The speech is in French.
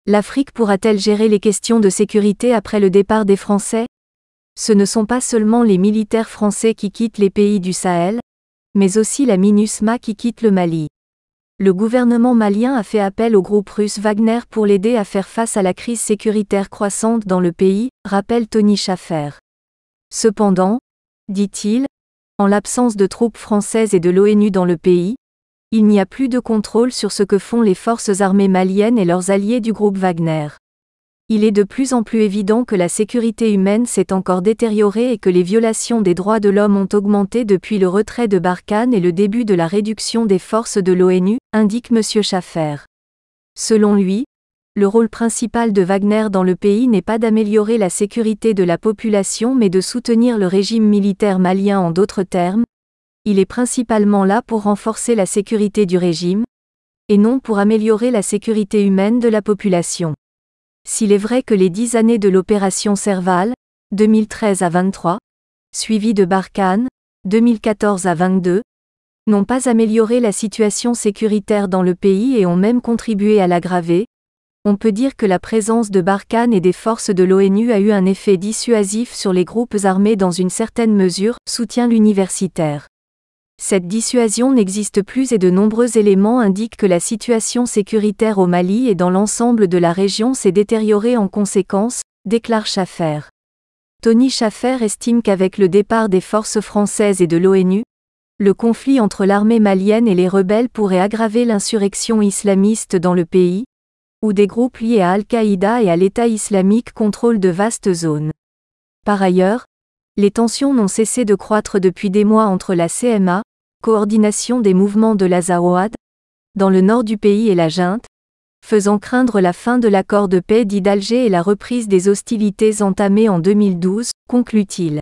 L'Afrique pourra-t-elle gérer les questions de sécurité après le départ des Français? Ce ne sont pas seulement les militaires français qui quittent les pays du Sahel, mais aussi la MINUSMA qui quitte le Mali. Le gouvernement malien a fait appel au groupe russe Wagner pour l'aider à faire face à la crise sécuritaire croissante dans le pays, rappelle Tony Schaffer. Cependant, dit-il, en l'absence de troupes françaises et de l'ONU dans le pays, il n'y a plus de contrôle sur ce que font les forces armées maliennes et leurs alliés du groupe Wagner. Il est de plus en plus évident que la sécurité humaine s'est encore détériorée et que les violations des droits de l'homme ont augmenté depuis le retrait de Barkhane et le début de la réduction des forces de l'ONU, indique M. Schaffer. Selon lui, le rôle principal de Wagner dans le pays n'est pas d'améliorer la sécurité de la population mais de soutenir le régime militaire malien. En d'autres termes, il est principalement là pour renforcer la sécurité du régime, et non pour améliorer la sécurité humaine de la population. S'il est vrai que les 10 années de l'opération Serval, 2013 à 23, suivies de Barkhane, 2014 à 22, n'ont pas amélioré la situation sécuritaire dans le pays et ont même contribué à l'aggraver, on peut dire que la présence de Barkhane et des forces de l'ONU a eu un effet dissuasif sur les groupes armés dans une certaine mesure, soutient l'universitaire. Cette dissuasion n'existe plus et de nombreux éléments indiquent que la situation sécuritaire au Mali et dans l'ensemble de la région s'est détériorée en conséquence, déclare Schaffer. Tony Schaffer estime qu'avec le départ des forces françaises et de l'ONU, le conflit entre l'armée malienne et les rebelles pourrait aggraver l'insurrection islamiste dans le pays, où des groupes liés à Al-Qaïda et à l'État islamique contrôlent de vastes zones. Par ailleurs, les tensions n'ont cessé de croître depuis des mois entre la CMA, coordination des mouvements de l'Azawad, dans le nord du pays et la junte, faisant craindre la fin de l'accord de paix dit d'Alger et la reprise des hostilités entamées en 2012, conclut-il.